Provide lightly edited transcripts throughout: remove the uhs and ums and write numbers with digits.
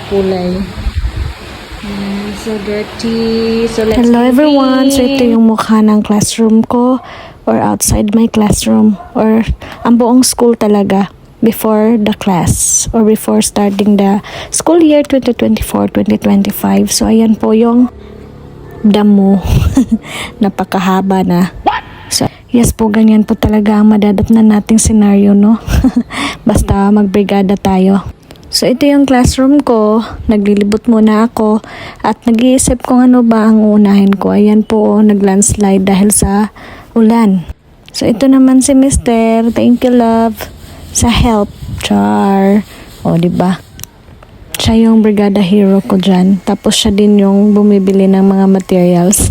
kulay. So dirty. So let's Hello clean everyone! So it. ito yung mukha ng classroom ko or outside my classroom or ang buong school talaga before the class or before starting the school year 2024-2025. So ayan po yung damo. Napakahaba na. So yes po, ganyan po talaga ang madadatnan nating senaryo, no? Basta magbrigada tayo. So ito yung classroom ko, naglilibot muna ako at nag-iisip kung ano ba ang uunahin ko. Ayan po, nag-landslide dahil sa ulan. So ito naman si Mr. Thank you love sa help. Char. O diba? Siya yung brigada hero ko dyan. Tapos siya din yung bumibili ng mga materials.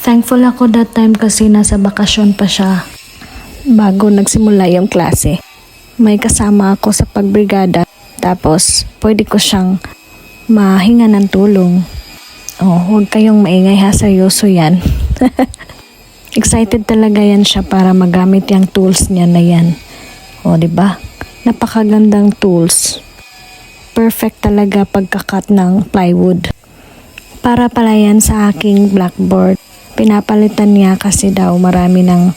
Thankful ako that time kasi nasa bakasyon pa siya bago nagsimula yung klase. May kasama ako sa pagbrigada, tapos pwede ko siyang mahinga ng tulong. Oh, huwag kayong maingay ha, seryoso yan. Excited talaga yan siya para magamit yung tools niya na yan. Oh, diba? Napakagandang tools. Perfect talaga pagkakat ng plywood. Para pala yan sa aking blackboard. Pinapalitan niya kasi daw marami ng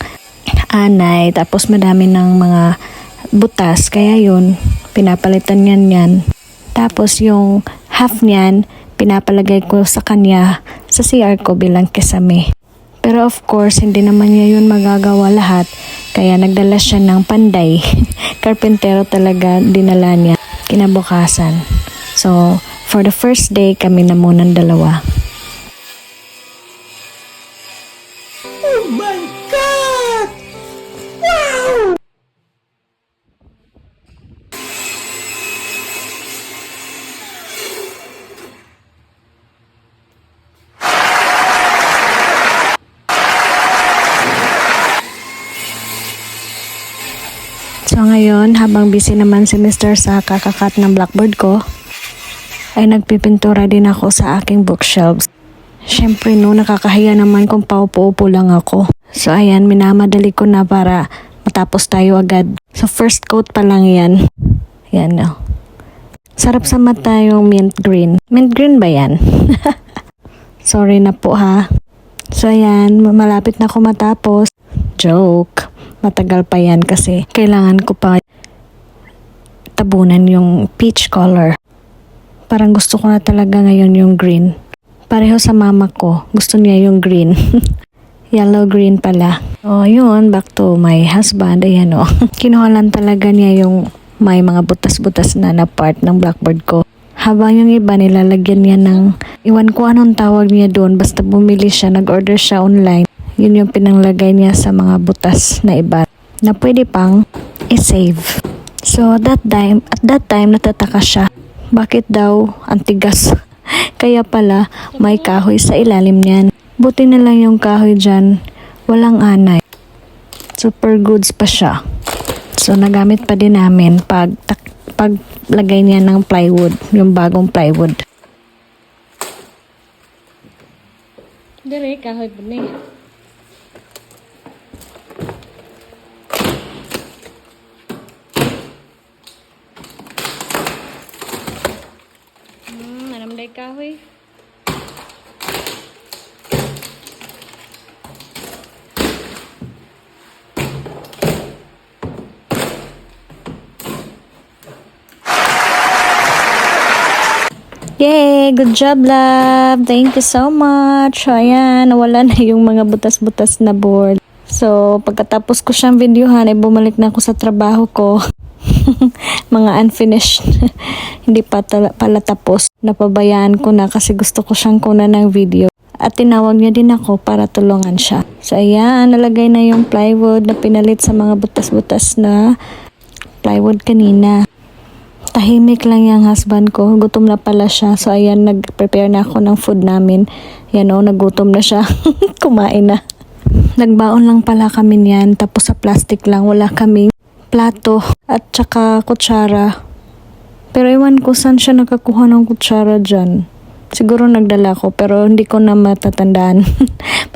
anay, tapos madami ng mga butas, kaya yun, pinapalitan yan. Tapos yung half niyan, pinapalagay ko sa kanya sa CR ko bilang kesame. Pero of course, hindi naman niya yun magagawa lahat, kaya nagdala siya ng panday. Karpentero talaga dinala niya kinabukasan. So, for the first day, kami na munang dalawa. Oh my God! Wow! So ngayon, habang busy naman si Mr. sa kakakat ng blackboard ko, ay nagpipintura din ako sa aking bookshelves. Siyempre no, nakakahiya naman kung paupo-upo lang ako. So ayan, minamadali ko na para matapos tayo agad. So first coat pa lang yan. Yan no. Sarap sa mata yung mint green. Mint green ba yan? Sorry na po ha. So ayan, malapit na ako matapos. Joke. Matagal pa yan kasi kailangan ko pa tabunan yung peach color. Parang gusto ko na talaga ngayon yung green. Pareho sa mama ko, gusto niya yung green. Yellow-green pala. O yun, back to my husband. Ayan o. Kinuha lang talaga niya yung may mga butas-butas na part ng blackboard ko. Habang yung iba nilalagyan niya ng, iwan ko anong tawag niya doon, basta bumili siya, nag-order siya online. Yun yung pinanglagay niya sa mga butas na iba na pwede pang i-save. So at that time natataka siya. Bakit daw ang tigas? Kaya pala may kahoy sa ilalim niyan. Buti na lang yung kahoy dyan, walang anay. Super goods pa siya. So nagamit pa din namin paglagay niya ng plywood, yung bagong plywood. Dire, kahoy po na eh. Anam day kahoy. Yay! Good job, love! Thank you so much! So, ayan, nawala na yung mga butas-butas na board. So, pagkatapos ko siyang videohan, ay bumalik na ako sa trabaho ko. Mga unfinished. Hindi pa pala tapos. Napabayaan ko na kasi gusto ko siyang kunan ng video. At tinawag niya din ako para tulungan siya. So, ayan, nalagay na yung plywood na pinalit sa mga butas-butas na plywood kanina. Tahimik lang yung husband ko. Gutom na pala siya. So, ayan, nag-prepare na ako ng food namin. Yan o, nagutom na siya. Kumain na. Nagbaon lang pala kami niyan. Tapos sa plastic lang. Wala kaming plato at saka kutsara. Pero iwan ko saan siya nakakuha ng kutsara dyan. Siguro nagdala ko pero hindi ko na matatandaan.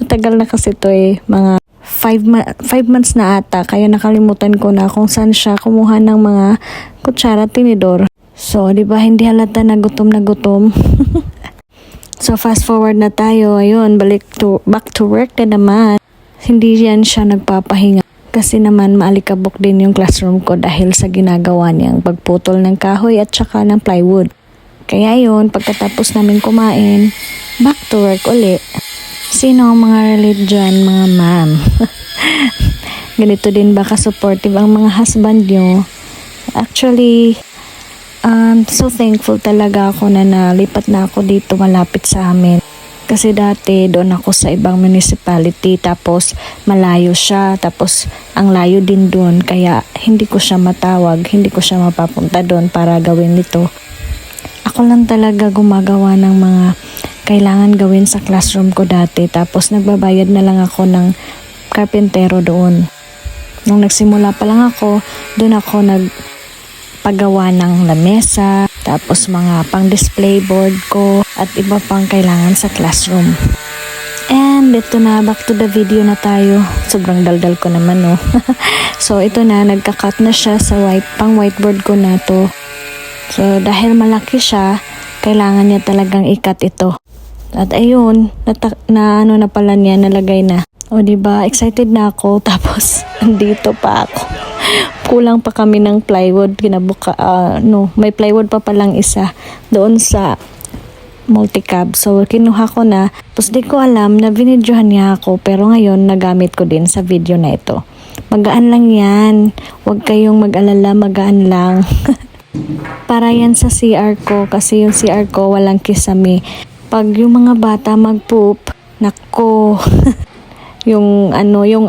Matagal na kasi ito eh. Mga 5 months na ata, kaya nakalimutan ko na kung saan siya kumuha ng mga kutsara, tinidor. So, di ba, hindi halata na gutom na gutom. So, fast forward na tayo. Ayun, back to work na naman. Hindi yan siya nagpapahinga. Kasi naman, maalikabok din yung classroom ko dahil sa ginagawa niyang pagputol ng kahoy at saka ng plywood. Kaya yun, pagkatapos namin kumain, back to work uli. Sino ang mga relate dyan, mga ma'am? Ganito din ba ka-supportive ang mga husband nyo? Actually, so thankful talaga ako na nalipat na ako dito malapit sa amin. Kasi dati doon ako sa ibang municipality tapos malayo siya tapos ang layo din doon kaya hindi ko siya matawag, hindi ko siya mapapunta doon para gawin ito. Ako lang talaga gumagawa ng mga kailangan gawin sa classroom ko dati tapos nagbabayad na lang ako ng karpentero doon. Nung nagsimula pa lang ako, doon ako nagpagawa ng lamesa, tapos mga pang-display board ko at iba pang kailangan sa classroom. And ito na, back to the video na tayo. Sobrang daldal ko naman, no? So ito na, nagka-cut na siya sa pang whiteboard ko na to. So dahil malaki siya, kailangan niya talagang i-cut ito. At ayun, na pala niya, nalagay na. O diba, excited na ako. Tapos, andito pa ako. Kulang pa kami ng plywood. May plywood pa palang isa doon sa multicab. So, kinuha ko na. Tapos, di ko alam na binidyohan niya ako. Pero ngayon, nagamit ko din sa video na ito. Magaan lang yan. Huwag kayong mag-alala, magaan lang. Para yan sa CR ko. Kasi yung CR ko, walang kisame. Pag yung mga bata mag-poop, nako. yung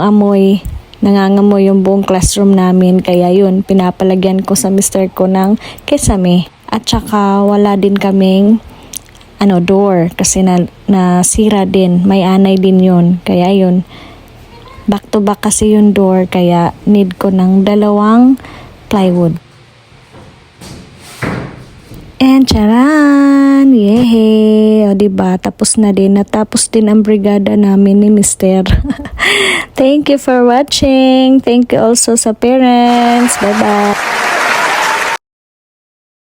amoy, nangangamoy yung buong classroom namin. Kaya yun, pinapalagyan ko sa mister ko ng kesame. At saka wala din kaming door kasi nasira din. May anay din yun. Kaya yun, back to back kasi yung door. Kaya need ko ng 2 plywood. And charan! Yehey! O diba, tapos na din. Natapos din ang brigada namin ni Mister. Thank you for watching. Thank you also sa parents. Bye-bye!